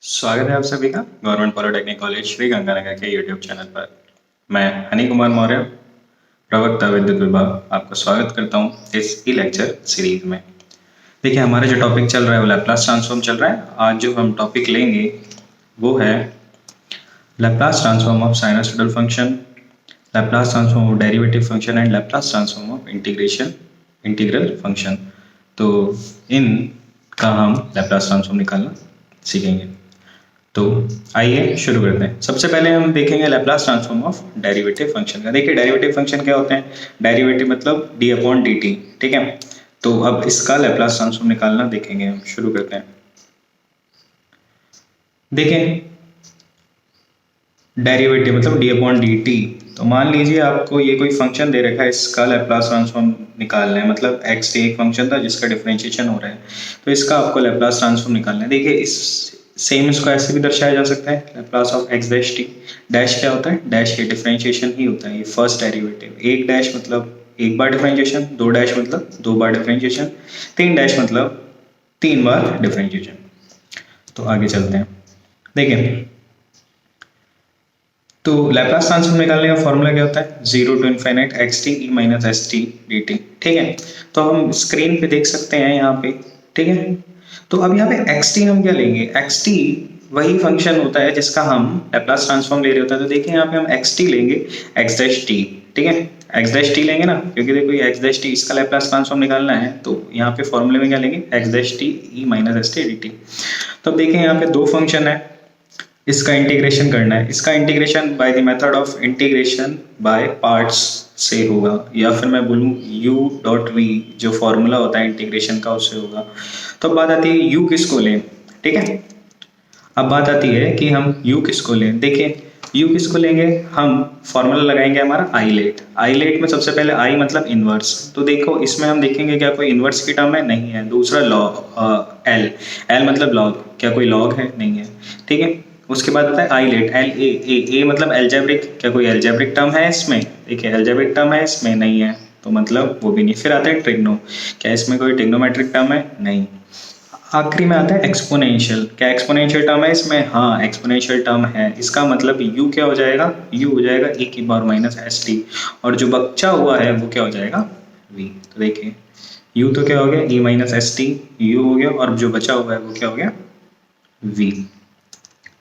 स्वागत है आप सभी का government polytechnic college Shri Ganganagar के यूट्यूब चैनल पर। मैं हनी कुमार मौर्य, प्रवक्ता विद्युत विभाग, आपका स्वागत करता हूं इस ई लेक्चर सीरीज में। देखिए, हमारा जो टॉपिक चल रहा है वो लैप्लास ट्रांसफॉर्म चल रहा है। आज जो हम टॉपिक लेंगे वो है Laplace transform of sinusoidal function, Laplace transform of derivative function and Laplace transform of integral function. तो इनका हम लैप्लास ट्रांसफॉर्म निकालना सीखेंगे। तो आइए शुरू करते हैं। सबसे पहले हम देखेंगे Laplace transform of derivative function का। देखिए, डेरिवेटिव फंक्शन क्या होते हैं? डेरिवेटिव मतलब डी अपॉन डी टी, ठीक है। तो अब इसका लैप्लास ट्रांसफॉर्म निकालना देखेंगे हम। शुरू करते हैं। देखें, डेरिवेटिव मतलब डी अपॉन डी टी। तो मान लीजिए आपको ये कोई फंक्शन दे रखा है, इसका लैप्लास ट्रांसफॉर्म निकालना है। मतलब एक्स एक फंक्शन था जिसका डिफरेंशिएशन हो रहा है, तो इसका आपको लैप्लास ट्रांसफॉर्म निकालना है। देखिए, इस सेम इसको ऐसे भी दर्शाया जा सकता है, Laplace of x dash T. Dash क्या होता है? डैश ये डिफरेंशिएशन ही होता है, ये फर्स्ट डेरिवेटिव। एक डैश मतलब एक बार डिफरेंशिएशन, दो डैश मतलब दो बार डिफरेंशिएशन, तीन डैश मतलब तीन बार डिफरेंशिएशन। तो आगे चलते हैं। देखिए, तो लैप्लास ट्रांसफॉर्म निकालने का फॉर्मूला क्या होता है? 0 to infinite x t E minus S T D T, ठीक है। तो हम स्क्रीन पे देख सकते हैं यहाँ पे, ठीक है। तो अब यहाँ पे एक्स टी हम क्या लेंगे? एक्स टी वही फंक्शन होता है जिसका हम लैप्लास ट्रांसफॉर्म ले रहे होते हैं। तो देखिए, यहाँ पे हम एक्स टी लेंगे, एक्स डैश टी, ठीक है। एक्स डैश टी लेंगे ना, क्योंकि देखो ये एक्स डैश टी, इसका लैप्लास ट्रांसफॉर्म निकालना है। तो यहाँ पे फॉर्मूले में क्या लेंगे? X dash T E minus S T D t. तो अब देखिए, यहाँ पे दो फंक्शन है, इसका इंटीग्रेशन करना है। इसका integration by the method of integration by parts से होगा, या फिर मैं बोलूँ u डॉट वी, जो फॉर्मूला होता है इंटीग्रेशन का, उससे होगा। तो अब बात आती है u किसको लें, ठीक है। अब बात आती है कि हम u किसको लें। देखिए, u किसको लेंगे? हम फॉर्मूला लगाएंगे हमारा आईलेट। आईलेट में सबसे पहले आई मतलब इनवर्स। तो देखो, इसमें हम देखेंगे क्या कोई इनवर्स की टर्म है? नहीं है। दूसरा लॉग, एल, एल मतलब लॉग, क्या कोई लॉग है? नहीं है, ठीक है। उसके बाद आता है आईलेट, एल ए ए ए मतलब एल्जेब्रिक, क्या कोई एल्जेब्रिक टर्म है इसमें? देखिए, एल्जेब्रिक टर्म है इसमें? नहीं है, तो मतलब वो भी नहीं। फिर आता है ट्रिग्नो, क्या इसमें कोई ट्रिग्नोमेट्रिक टर्म है? नहीं। आखिरी में आता है एक्सपोनेंशियल, क्या एक्सपोनेंशियल टर्म है इसमें? हाँ, एक्सपोनेंशियल टर्म है। इसका मतलब u क्या हो जाएगा? u हो जाएगा e की पावर माइनस एस टी, और जो बचा हुआ है वो क्या हो जाएगा? v। तो देखिए, u तो क्या हो गया? e minus S T, u हो गया, और जो बचा हुआ है वो क्या हो गया? v,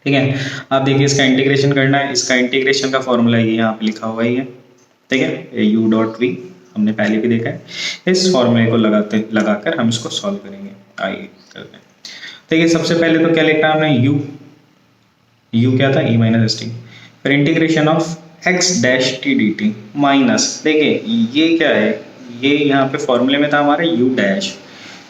ठीक है। आप देखिए, इसका इंटीग्रेशन करना है। इसका इंटीग्रेशन का फॉर्मूला ये यहाँ पे लिखा हुआ ही है, ठीक है। u डॉट वी हमने पहले भी देखा है। इस फॉर्मूले को लगाकर हम इसको सॉल्व करेंगे। आइए करते हैं। देखिए, सबसे पहले तो क्या लिखा है हमने? u क्या था? e minus S T. फिर integration of x dash T D T minus, देखिए ये क्या है? ये यहाँ पे फॉर्मूले में था हमारे u डैश।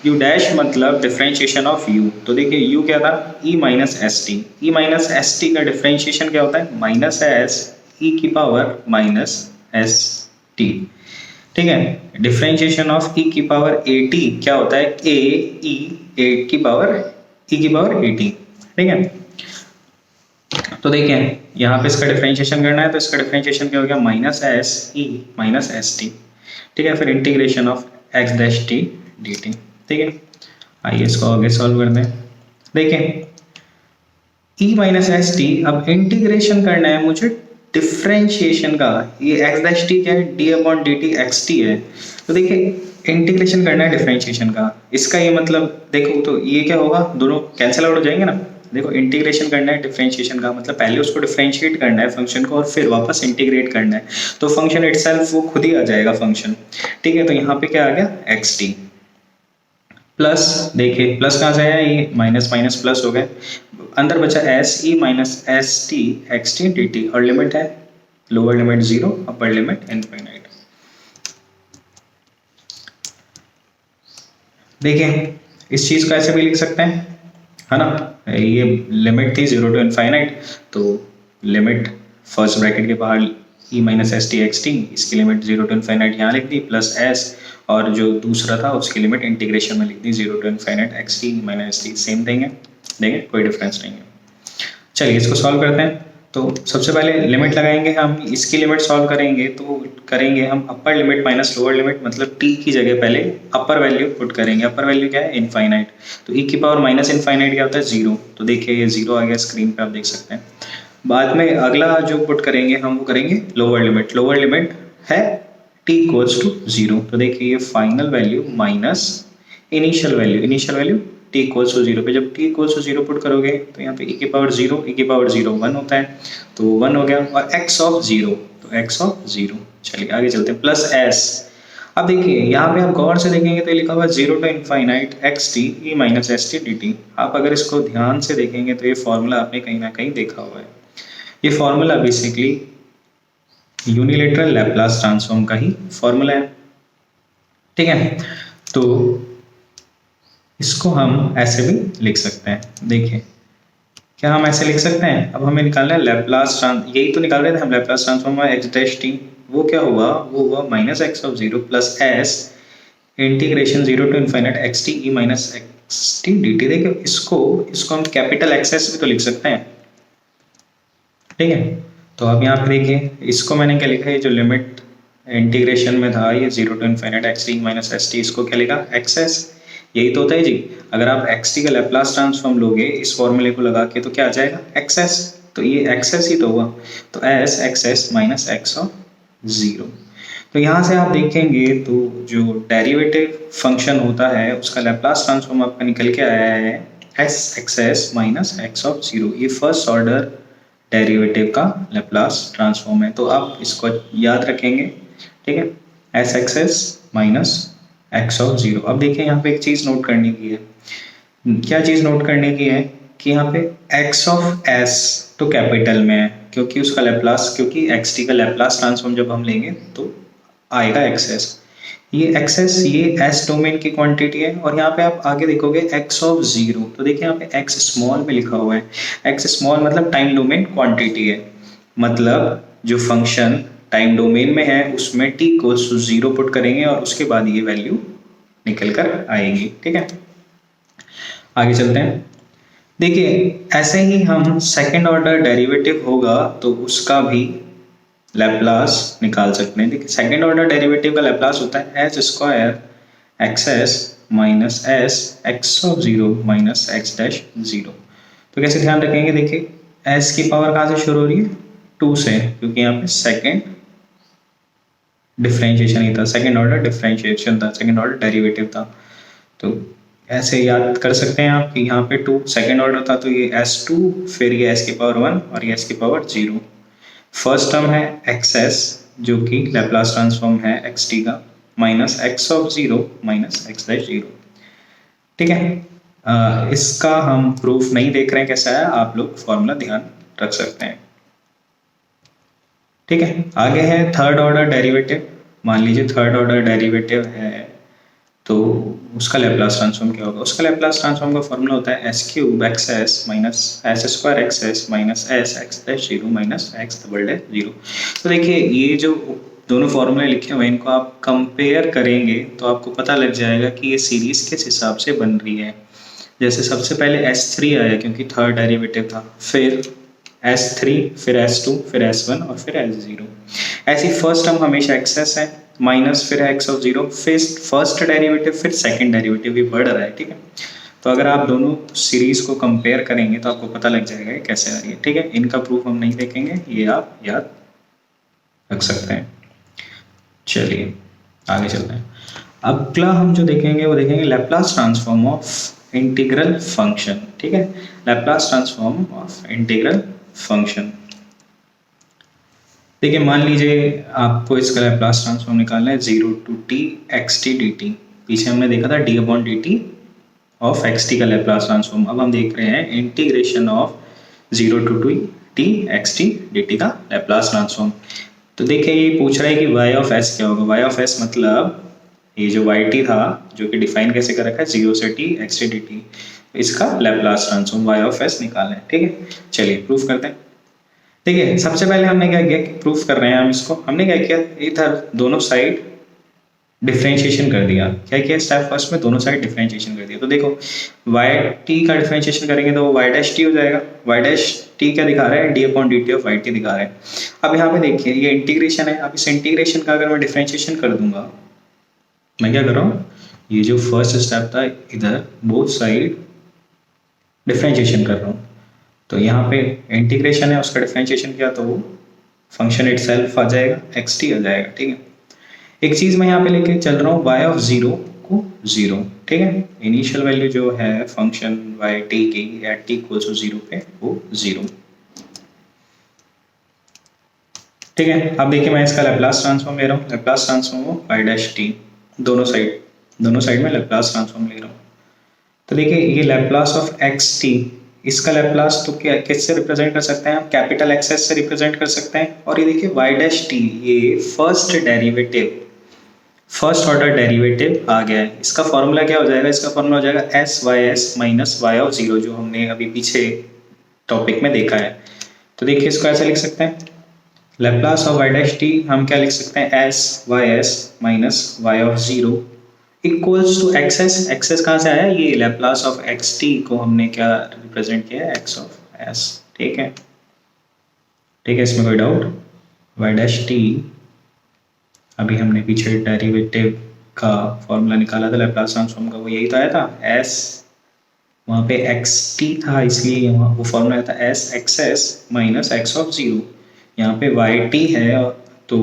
u डैश मतलब डिफरेंशिएशन ऑफ u। तो देखिए, u क्या था? e minus S T. ई माइनस एस टी का डिफरेंशिएशन क्या होता है? माइनस एस ई की पावर माइनस एस टी, ठीक है। डिफरेंशिएशन ऑफ e की पावर ए टी क्या होता है? a e ए की पावर e की पावर ए टी, ठीक है। तो देखिए, यहाँ पे इसका डिफरेंशिएशन करना है, तो इसका डिफरेंशिएशन क्या हो गया? Minus S E minus S T, ठीक है। फिर integration of x dash T D T, ठीक है। आइए इसको आगे सॉल्व करते हैं। देखें, e माइनस एस टी, अब इंटीग्रेशन करना है मुझे डिफरेंशिएशन का। ये एक्स डैश टी क्या है? D upon d T x T है। तो देखिए, इंटीग्रेशन करना है डिफरेंशिएशन का। इसका ये मतलब देखो, तो ये क्या होगा? दोनों कैंसिल आउट हो जाएंगे ना। देखो, इंटीग्रेशन करना है डिफरेंशिएशन का मतलब पहले उसको डिफरेंशिएट करना है फंक्शन को, और फिर वापस इंटीग्रेट करना है। तो फंक्शन इटसेल्फ वो खुद ही आ जाएगा फंक्शन, ठीक है। तो यहाँ पे क्या आ गया? एक्स टी प्लस, देखिए प्लस कहाँ से आया? ये माइनस माइनस प्लस हो गए, अंदर बचा S E minus S T x T D T, और लिमिट है lower limit 0, upper limit infinite. देखिए, इस चीज को ऐसे भी लिख सकते हैं, है ना। ये लिमिट थी 0 to इनफाइनाइट, तो लिमिट फर्स्ट ब्रैकेट के बाहर E minus S T x T, इसकी लिमिट 0 to इनफाइनाइट यहाँ लिख दी, प्लस एस, और जो दूसरा था उसकी लिमिट इंटीग्रेशन में लिख दी 0 to infinite x t minus S T. Same thing है, देखिए कोई डिफरेंस नहीं है। चलिए इसको सॉल्व करते हैं। तो सबसे पहले लिमिट लगाएंगे हम, इसकी लिमिट सॉल्व करेंगे तो करेंगे हम upper limit minus lower limit, मतलब t की जगह पहले अपर वैल्यू पुट करेंगे। अपर वैल्यू क्या है? इनफाइनाइट। तो e की पावर माइनस इनफाइनाइट क्या होता है? 0। तो देखिए ये 0 आ गया स्क्रीन पे, आप देख सकते हैं। बाद में अगला जो पुट करेंगे हम वो करेंगे लोअर लिमिट। लोअर लिमिट है t इक्वल्स टू 0। तो देखिए ये final value minus initial value, initial value t equals to 0 पे जब t इक्वल्स टू 0 पुट करोगे तो यहाँ पे e की पावर 0, e की पावर 0 1 होता है, तो 1 हो गया। और x ऑफ 0, तो x ऑफ 0। चलिए आगे चलते हैं, प्लस s। अब देखिए यहाँ पे आप गौर से देखेंगे तो लिखा हुआ 0 to infinite x t E minus S T D t. आप अगर इसको ध्यान से देखेंगे तो ये फॉर्मूला आपने कहीं ना कहीं देखा हुआ है। ये formula basically unilateral Laplace transform का ही फॉर्मूला है, ठीक है। तो इसको हम ऐसे भी लिख सकते हैं। देखिए क्या हम ऐसे लिख सकते हैं? अब हमें निकालना है लैप्लास यही तो निकाल रहे थे हम, Laplace transform x dash t. वो क्या हुआ? वो हुआ minus x of 0 plus s integration 0 to infinite x t E minus x T D t. देखिए इसको हम कैपिटल एक्सेस भी तो लिख सकते हैं, ठीक है। तो अब यहाँ पे देखिए इसको मैंने क्या लिखा है, जो लिमिट इंटीग्रेशन में था ये 0 to infinite x t minus S t, इसको क्या लिखा? एक्सेस। यही तो होता है जी, अगर आप एक्स टी का लैप्लास ट्रांसफॉर्म लोगे इस फॉर्मूले को लगा के तो क्या आ जाएगा? एक्सेस। तो ये एक्सेस ही तो हुआ, तो s x s minus x of 0। तो यहाँ से आप देखेंगे तो जो डेरिवेटिव फंक्शन होता है उसका लैप्लास ट्रांसफॉर्म आपका निकल के आया है s x s minus x of 0। ये फर्स्ट ऑर्डर डेरिवेटिव का लैप्लास ट्रांसफॉर्म है, तो आप इसको याद रखेंगे, ठीक है। S x s minus x of 0। अब देखिए यहाँ पे एक चीज़ नोट करने की है। क्या चीज़ नोट करने की है? कि यहाँ पे एक्स ऑफ एस तो कैपिटल में है क्योंकि उसका लैप्लास, क्योंकि एक्स टी का लैप्लास ट्रांसफॉर्म जब हम लेंगे तो आएगा एक्सेस। ये एक्सेस ये एस डोमेन की क्वांटिटी है। और यहाँ पे आप आगे देखोगे एक्स ऑफ 0, तो देखिए यहाँ पे एक्स स्मॉल में लिखा हुआ है। एक्स स्मॉल मतलब टाइम डोमेन क्वांटिटी है, मतलब जो फंक्शन टाइम डोमेन में है उसमें t इक्वल्स टू 0 पुट करेंगे और उसके बाद ये वैल्यू निकल कर आएगी, ठीक है। आगे चलते हैं। देखिए ऐसे ही हम सेकेंड ऑर्डर डेरिवेटिव होगा तो उसका भी लैप्लास निकाल सकते हैं। देखिए सेकेंड ऑर्डर डेरिवेटिव का लैप्लास होता है H square x S minus S x of 0 minus x dash 0। तो कैसे ध्यान रखेंगे? देखिए एस की पावर कहाँ से शुरू हो रही है? 2 से, क्योंकि यहाँ पे सेकेंड डिफरेंशिएशन ही था, सेकेंड ऑर्डर डिफरेंशिएशन था, सेकेंड ऑर्डर डेरिवेटिव था। तो ऐसे याद कर सकते हैं आप कि यहाँ पे 2 सेकेंड ऑर्डर था, तो ये s2 फिर ये s की पावर 1 और ये s की पावर 0। फर्स्ट टर्म है एक्स जो कि लैप्लास ट्रांसफॉर्म है एक्स टी का minus x of 0 minus x dash 0, ठीक है। इसका हम प्रूफ नहीं देख रहे हैं कैसा है, आप लोग फॉर्मूला ध्यान रख सकते हैं, ठीक है। आगे है थर्ड ऑर्डर डेरिवेटिव। मान लीजिए थर्ड ऑर्डर डेरिवेटिव है तो उसका लैप्लास ट्रांसफॉर्म क्या होगा? उसका लैप्लास ट्रांसफॉर्म का फॉर्मूला होता है S cube x S minus S square x S minus S x dash 0 minus x double dash 0। तो देखिए ये जो दोनों फॉर्मूले लिखे हुए हैं इनको आप कंपेयर करेंगे तो आपको पता लग जाएगा कि ये सीरीज किस हिसाब से बन रही है। जैसे सबसे पहले S3 आया क्योंकि थर्ड डेरिवेटिव था, फिर S3 फिर S2 फिर S1 और फिर S0। ऐसी फर्स्ट टर्म हमेशा एक्सेस है, माइनस फिर एक्स ऑफ 0, फिर फर्स्ट डेरिवेटिव फिर सेकंड डेरिवेटिव भी बढ़ रहा है, ठीक है। तो अगर आप दोनों सीरीज को कंपेयर करेंगे तो आपको पता लग जाएगा कैसे आ रही है, ठीक है। इनका प्रूफ हम नहीं देखेंगे, ये आप याद रख सकते हैं। चलिए आगे चलते हैं। अगला हम जो देखेंगे वो देखेंगे Laplace transform of integral function, ठीक है। Laplace transform of integral function. देखिए मान लीजिए आपको इसका लैप्लास ट्रांसफॉर्म निकालना है 0 to t x T D t. पीछे हमने देखा था d upon d t of x t का लैप्लास ट्रांसफॉर्म। अब हम देख रहे हैं integration of 0 to t x T D t का लैप्लास ट्रांसफॉर्म। तो देखिए ये पूछ रहा है कि y ऑफ s क्या होगा। y ऑफ s मतलब ये जो y t था जो कि डिफाइन कैसे कर रखा है 0 से t X T D T, इसका Laplace transform y of s निकालना है, ठीक है। चलिए प्रूफ करते हैं। देखिए सबसे पहले हमने क्या किया कि प्रूफ कर रहे हैं हम इसको, हमने क्या किया इधर दोनों साइड डिफ्रेंशिएशन कर दिया। क्या किया स्टेप फर्स्ट में, दोनों साइड डिफ्रेंशिएशन कर दिया। तो देखो वाई टी का डिफ्रेंशिएशन करेंगे तो वो वाई डैश टी हो जाएगा। वाई डैश टी क्या दिखा रहा है, d upon d t of y t दिखा रहा है। अब यहाँ पे देखिए ये इंटीग्रेशन है, अब इस इंटीग्रेशन का अगर मैं डिफ्रेंशिएशन कर दूंगा, मैं क्या कर रहा हूँ, ये जो फर्स्ट स्टेप था इधर बोथ साइड डिफ्रेंशिएशन कर रहा हूँ, तो यहाँ पे इंटीग्रेशन है उसका डिफ्रेंशिएशन किया तो वो फंक्शन इटसेल्फ आ जाएगा, एक्स टी आ जाएगा। ठीक है, एक चीज मैं यहाँ पे लेके चल रहा हूँ y ऑफ जीरो को जीरो। ठीक है, इनिशियल वैल्यू जो है फंक्शन y t की at t equals to zero पे वो जीरो। ठीक है, अब देखिए मैं इसका लैप्लास ट्रांसफॉर्म ले रहा हूँ, लैप्लास ट्रांसफॉर्म हो y डैश t, दोनों साइड में लैप्लास ट्रांसफॉर्म ले रहा हूँ। तो देखिए ये लैप्लास ऑफ एक्स टी, इसका लैप्लास तो क्या किससे रिप्रेजेंट कर सकते हैं हम, कैपिटल एक्सेस से रिप्रेजेंट कर सकते हैं। और ये देखिए y डैश टी, ये फर्स्ट ऑर्डर डेरिवेटिव आ गया है। इसका फॉर्मूला क्या हो जाएगा, इसका फॉर्मूला हो जाएगा s y s minus y of zero, जो हमने अभी पीछे टॉपिक में देखा है। तो देखिए इसको ऐसे लिख सकते हैं, Laplace of y dash t हम क्या लिख सकते हैं, s y s minus y of zero equals to x s. X s कहाँ से आया, ये लैप्लास ऑफ एक्स टी को हमने क्या रिप्रेजेंट किया है, एक्स ऑफ एस। ठीक है, ठीक है, इसमें कोई डाउट, वाई डैश टी अभी हमने पीछे डेरिवेटिव का फॉर्मूला निकाला था लैप्लास ट्रांसफॉर्म का, वो यही तो आया था एस, वहाँ पे एक्स टी था इसलिए वहाँ वो फॉर्मूला आया था s x s minus x of zero. यहाँ पे वाई टी है तो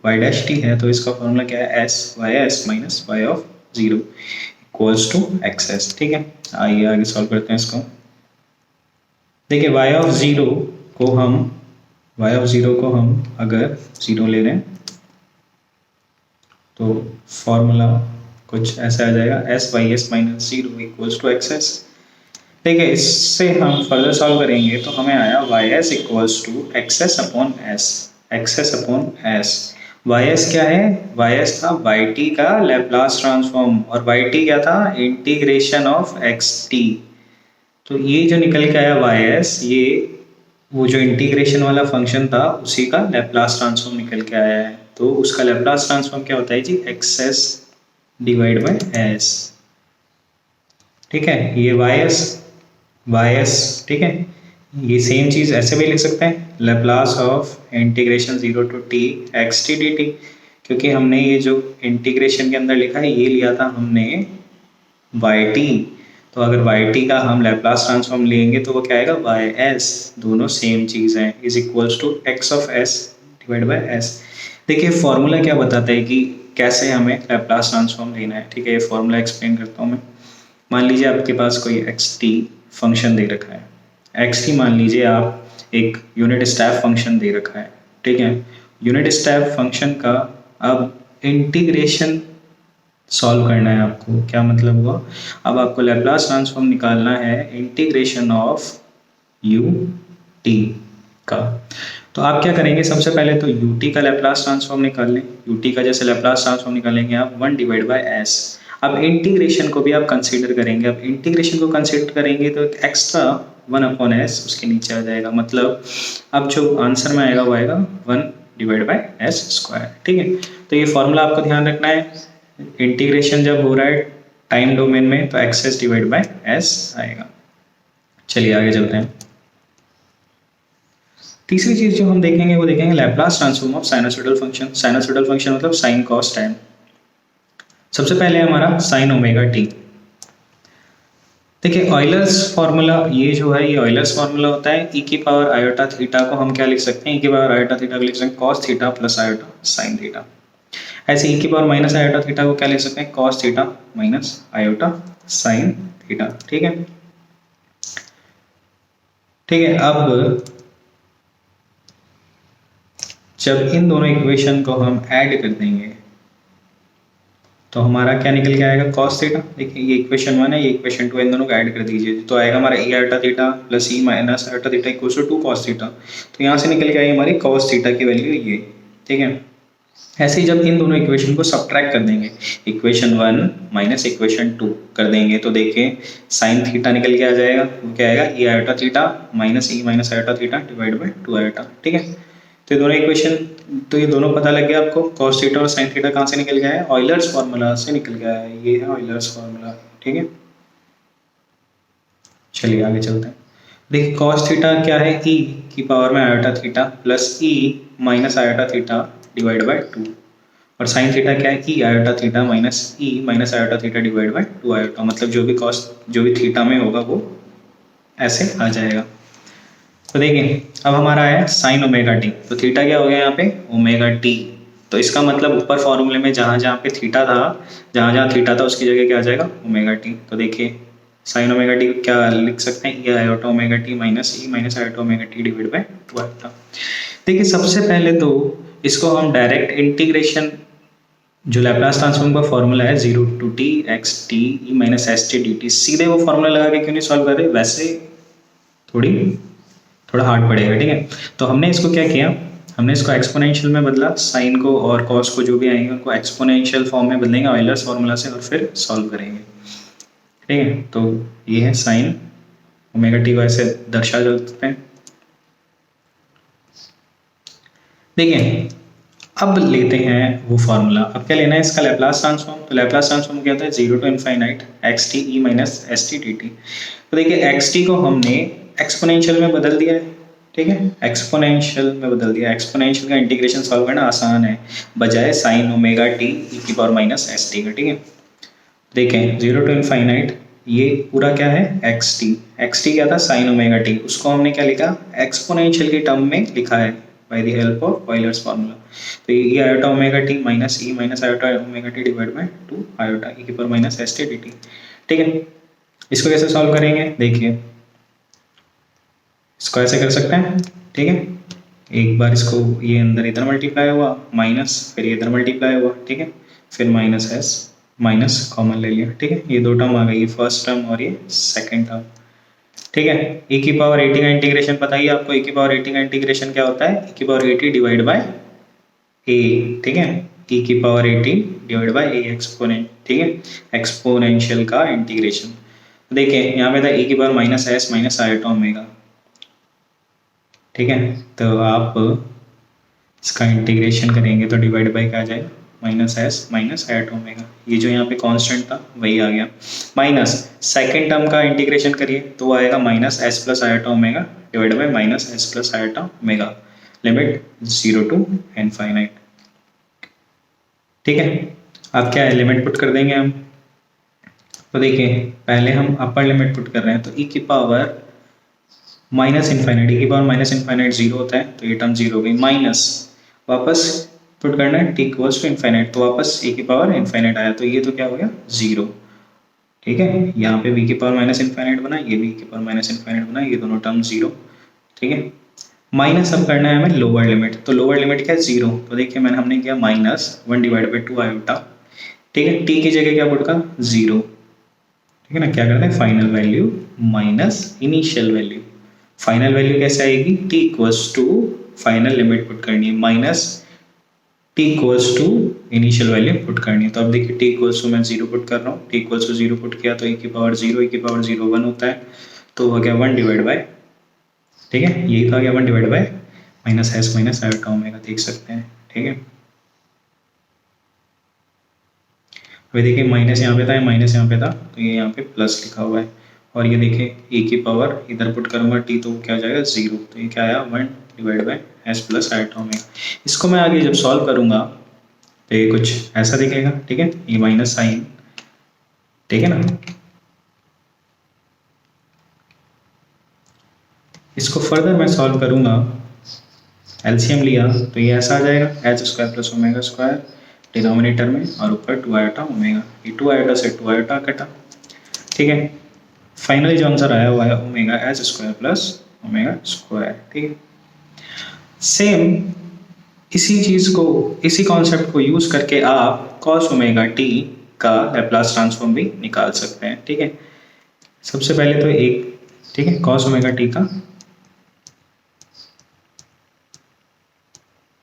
वाई डैश टी है, तो इसका फॉर्मूला क्या है, s y s minus y of zero equals to x s. ठीक है, आइए आगे सॉल्व करते हैं इसको। देखिए वाई ऑफ जीरो को हम अगर जीरो ले रहे हैं तो फॉर्मूला कुछ ऐसा आ जाएगा, s y s minus zero equals to x s. ठीक है, इससे हम फर्दर सॉल्व करेंगे तो हमें आया y s equals to x upon s. Y s क्या है, वाई एस था वाई टी का लैप्लास ट्रांसफॉर्म, और वाई टी क्या था, इंटीग्रेशन ऑफ एक्स टी। तो ये जो निकल के आया वाई एस, ये वो जो इंटीग्रेशन वाला फंक्शन था उसी का लैप्लास ट्रांसफॉर्म निकल के आया है। तो उसका लैप्लास ट्रांसफॉर्म क्या होता है जी, X S divide by S. ठीक है, ये वाई एस, ठीक है, ये सेम चीज ऐसे भी लिख सकते हैं, Laplace of integration zero to t x T D t, क्योंकि हमने ये जो इंटीग्रेशन के अंदर लिखा है ये लिया था हमने वाई टी, तो अगर वाई टी का हम लैप्लास ट्रांसफॉर्म लेंगे तो वो क्या आएगा, वाई एस, दोनों सेम चीज़ है, is equals to x of s divide by s. देखिए फॉर्मूला क्या बताता है कि कैसे हमें लैप्लास ट्रांसफॉर्म लेना है। ठीक है, ये फॉर्मूला एक्सप्लेन करता हूँ मैं। मान लीजिए आपके पास कोई एक्स टी फंक्शन दे रखा है, एक्स टी मान लीजिए आप एक यूनिट स्टेप फंक्शन दे रखा है। ठीक है, यूनिट स्टेप फंक्शन का अब इंटीग्रेशन सॉल्व करना है आपको। क्या मतलब हुआ, अब आपको लैप्लास ट्रांसफॉर्म निकालना है इंटीग्रेशन ऑफ यू टी का। तो आप क्या करेंगे, सबसे पहले तो यू टी का लैप्लास ट्रांसफॉर्म निकाल लें। यू टी का जैसे लैप्लास ट्रांसफॉर्म निकालेंगे आप 1 डिवाइड बाय एस। अब इंटीग्रेशन को भी आप कंसीडर करेंगे, अब इंटीग्रेशन को कंसीडर करेंगे तो एक्स्ट्रा 1 अपॉन एस उसके नीचे आ जाएगा, मतलब अब जो आंसर में आएगा वो आएगा 1 डिवाइड बाय एस स्क्वायर। ठीक है, तो ये फॉर्मूला आपको ध्यान रखना है, इंटीग्रेशन जब हो रहा है टाइम डोमेन में तो x S divide by S आएगा। चलिए आगे चलते हैं। तीसरी चीज जो हम देखेंगे वो देखेंगे Laplace transform of sinusoidal function. Sinusoidal function मतलब साइन कॉस टैन। सबसे पहले हमारा साइन ओमेगा टी। देखिए ऑयलर्स फार्मूला, ये जो है ये ऑयलर्स फार्मूला होता है, ई की पावर आयोटा थीटा को हम क्या लिख सकते हैं, ई की पावर आयोटा थीटा को लिख सकते हैं cos theta plus iota sine theta. ऐसे ई की पावर माइनस आयोटा थीटा को क्या लिख सकते हैं, cos theta minus iota sine theta. ठीक है, ठीक है, अब जब इन दोनों इक्वेशन को हम ऐड कर देंगे तो हमारा क्या निकल के आएगा, कॉस थीटा। देखिए ये इक्वेशन 1 है, ये इक्वेशन 2, इन दोनों को ऐड कर दीजिए तो आएगा हमारा e iota theta plus e minus iota theta equals to 2 cos theta. तो यहाँ से निकल के आई हमारी कॉस थीटा की वैल्यू ये। ठीक है, ऐसे ही जब इन दोनों इक्वेशन को सब्ट्रैक्ट कर देंगे, इक्वेशन 1 माइनस इक्वेशन 2 कर देंगे तो देखिए साइन थीटा निकल के आ जाएगा, वो क्या आएगा, ई iota theta minus E minus iota theta divide by 2 iota. ठीक है, तो ये दोनों इक्वेशन, तो ये दोनों पता लग गया आपको। cos थीटा और sin थीटा कहाँ से निकल गया है? ऑयलर्स फार्मूला से निकल गया है। ये है ऑयलर्स फार्मूला, ठीक है। चलिए आगे चलते हैं। देखिए cos थीटा क्या है? e की पावर में iota theta plus e minus iota theta divide by 2। और sin थीटा क्या है? e iota theta minus e minus iota theta divide by 2 iota. मतलब जो भी cos, जो भी थीटा में होगा वो ऐसे आ जाएगा। तो देखिए अब हमारा आया साइन ओमेगा टी। तो थीटा क्या हो गया यहाँ पे? Omega t. तो इसका मतलब ऊपर फॉर्मूले में जहाँ जहाँ पे थीटा था, जहाँ जहाँ थीटा था उसकी जगह क्या आ जाएगा? Omega t. तो देखिए साइन ओमेगा टी क्या लिख सकते हैं? E iota omega T minus E minus iota omega T divide by 2 iota. देखिए सबसे पहले तो इसको हम डायरेक्ट इंटीग्रेशन, जो लैप्लास ट्रांसफॉर्म का फॉर्मूला है 0 to t x t E minus S T D t, सीधे वो फॉर्मूला लगा के क्यों नहीं सॉल्व कर रहे? वैसे थोड़ा हार्ड पड़ेगा, ठीक है। तो हमने इसको क्या किया? हमने इसको एक्सपोनेंशियल में बदला, साइन को और कॉस को जो भी आएंगे उनको एक्सपोनेंशियल फॉर्म में बदलेंगे ऑयलर्स फार्मूला से, और फिर सॉल्व करेंगे, ठीक है। तो ये है साइन ओमेगा टी को ऐसे दर्शा सकते हैं। देखिए अब लेते हैं वो फार्मूला। अब क्या लेना है? इसका लैप्लास ट्रांसफॉर्म। तो लैप्लास ट्रांसफॉर्म क्या होता है? 0 to infinite x t E minus S T D t. तो देखिए एक्स टी को हमने एक्सपोनेंशियल में बदल दिया है, ठीक है। एक्सपोनेंशियल में बदल दिया। एक्सपोनेंशियल का इंटीग्रेशन सॉल्व करना आसान है, बजाय साइन ओमेगा टी ई की पावर माइनस एस टी का, ठीक है। देखें 0 टू इनफाइनाइट, ये पूरा क्या है? X T. एक्स टी क्या था? Sign omega T. उसको हमने क्या लिखा? एक्सपोनेंशियल के टर्म में लिखा है by the help of Euler's formula. तो ये iota omega T minus E minus iota omega T divide by 2 iota E की power minus S T D T, ठीक है। इसको कैसे सॉल्व करेंगे? देखिए इसको ऐसे कर सकते हैं, ठीक है। एक बार इसको ये अंदर इधर मल्टीप्लाई हुआ माइनस, फिर ये इधर मल्टीप्लाई हुआ, ठीक है। फिर माइनस एस माइनस कॉमन ले लिया, ठीक है। ये दो टर्म आ गई, फर्स्ट टर्म और ये सेकंड टर्म, ठीक है। e की पावर 80 का इंटीग्रेशन पता ही आपको। e की पावर 80 का इंटीग्रेशन क्या होता है? e की पावर 80 डिवाइड बाय a, ठीक है। e की power 80 divide by a exponent, ठीक है। एक्सपोनेंशियल का इंटीग्रेशन। देखिए यहाँ पे था e की power minus s minus iota omega, ठीक है। तो आप इसका इंटीग्रेशन करेंगे तो डिवाइड बाय क्या आ जाएगा? Minus s minus iota omega. ये जो यहाँ पे कांस्टेंट था वही आ गया, माइनस सेकेंड टर्म का इंटीग्रेशन करिए तो वो आएगा minus s plus iota omega divide by minus s plus iota omega, limit 0 to infinite, ठीक है। अब क्या है? लिमिट पुट कर देंगे हम। तो देखिए पहले हम अपर लिमिट पुट कर रहे हैं, तो e की पावर माइनस इनफाइनाइट, e की पावर माइनस इनफाइनाइट 0 होता है, तो ये टर्म 0 हो गई, माइनस वापस पुट करना है t इक्वल्स टू इनफाइनाइट, तो वापस e की पावर इनफाइनाइट आया, तो ये तो क्या हो गया? 0, ठीक है। यहाँ पे v की पावर माइनस इनफाइनाइट बना, ये v की पावर माइनस इनफाइनाइट बना, ये दोनों टर्म 0, ठीक है। माइनस अब करना है हमें लोअर लिमिट। तो लोअर लिमिट क्या है? 0। तो देखिए हमने किया माइनस 1 डिवाइड बाई 2 आयोटा, ठीक है। t की जगह क्या पुट का? 0, ठीक है ना। क्या करते हैं? Final value minus initial value. Final value कैसे आएगी? t equals to final limit put करनी है minus t equals to initial value put करनी है। तो अब देखिए t इक्वल्स टू मैं 0 पुट कर रहा हूँ, t इक्वल्स टू 0 पुट किया तो e की पावर 0, e की पावर 0 1 होता है, तो हो गया 1 डिवाइड बाय, ठीक है। यही तो आ गया 1 divide by minus s minus iota omega, देख सकते हैं, ठीक है। अभी देखिए माइनस यहाँ पे था, माइनस यहाँ पे था, तो ये यहाँ पे प्लस लिखा हुआ है। और ये देखिए e की पावर इधर पुट करूंगा t, तो क्या हो जाएगा? 0। तो ये क्या आया? 1 divide by S plus iota omega. इसको मैं आगे जब सॉल्व करूंगा तो ये कुछ ऐसा दिखेगा, ठीक है। ये माइनस साइन, ठीक है ना। इसको फर्दर मैं सॉल्व करूंगा, एलसीएम लिया तो ये ऐसा आ जाएगा H square plus omega square denominator में, और ऊपर 2 आयोटा ओमेगा। ये 2 आयोटा से 2 आयोटा कटा, ठीक है। फाइनली जो आंसर आया हुआ है omega H square plus omega square, ठीक है। सेम इसी चीज को, इसी कॉन्सेप्ट को यूज करके आप कॉस ओमेगा टी का लैप्लास ट्रांसफॉर्म भी निकाल सकते हैं, ठीक है। सबसे पहले तो एक, ठीक है, कॉस ओमेगा टी का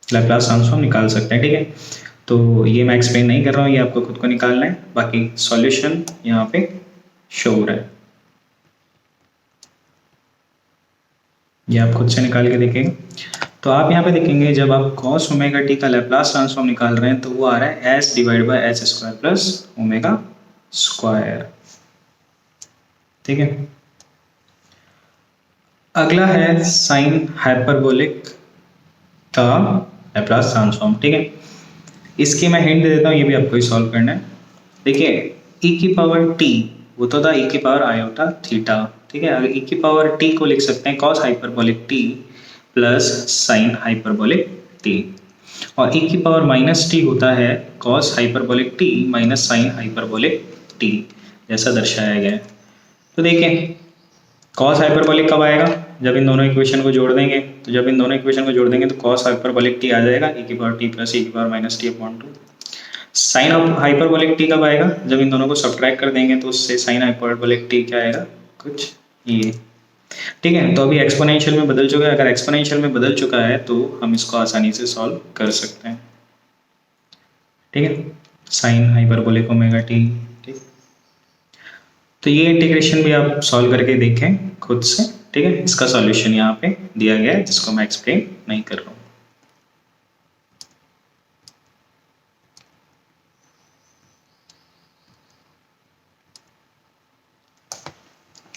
लैप्लास ट्रांसफॉर्म निकाल सकते हैं, ठीक है। तो ये मैं एक्सप्लेन नहीं कर रहा हूँ, ये आपको खुद को निकालना है। बाकी सॉल्यूशन यहाँ पे शो हो रहा है, ये आप खुद से निकाल के देखेंगे। तो आप यहाँ पे देखेंगे जब आप cos ओमेगा टी का लैप्लास ट्रांसफॉर्म निकाल रहे हैं तो वो आ रहा है s divide by H square plus omega square. ठीक है, अगला है साइन हाइपरबोलिक का लैप्लास ट्रांसफॉर्म। ठीक है, इसकी मैं हिंट दे देता हूँ, ये भी आपको ही सॉल्व करना है। देखिए e की पावर t वो तो था e की पावर आयोटा थीटा। ठीक है, अगर e की पावर t को लिख सकते हैं cos hyperbolic t plus sine hyperbolic t, और e की पावर माइनस t होता है cos hyperbolic t minus sine hyperbolic t, जैसा दर्शाया गया है। तो देखिए cos हाइपरबोलिक कब आएगा, जब इन दोनों इक्वेशन को जोड़ देंगे। तो जब इन दोनों इक्वेशन को जोड़ देंगे तो cos हाइपरबोलिक t आ जाएगा e की पावर t प्लस e की power minus t upon 2। Sine hyperbolic t कब आएगा, जब इन दोनों को सब्ट्रैक्ट कर देंगे तो उससे साइन हाइपरबोलिक t क्या आएगा, कुछ ये। ठीक है, तो अभी एक्सपोनेंशियल में बदल चुका है। अगर एक्सपोनेंशियल में बदल चुका है तो हम इसको आसानी से सॉल्व कर सकते हैं। ठीक है, साइन हाइपरबोलिक ओमेगा टी। ठीक, तो ये इंटीग्रेशन भी आप सॉल्व करके देखें खुद से। ठीक है, इसका सॉल्यूशन यहाँ पे दिया गया है जिसको मैं एक्सप्लेन नहीं कर रहा हूँ।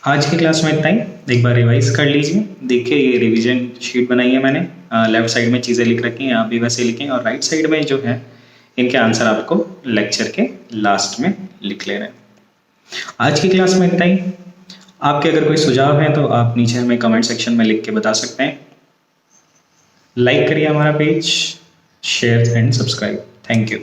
आज की क्लास में इतना ही, एक बार रिवाइज कर लीजिए। देखिए ये रिवीजन शीट बनाई है मैंने, लेफ्ट साइड में चीज़ें लिख रखी हैं, आप भी वैसे लिखें, और राइट साइड में जो है इनके आंसर आपको लेक्चर के लास्ट में लिख लेना है। आज की क्लास में इतना ही। आपके अगर कोई सुझाव है तो आप नीचे हमें कमेंट सेक्शन में लिख के बता सकते हैं। लाइक करिए हमारा page, share and subscribe. Thank you.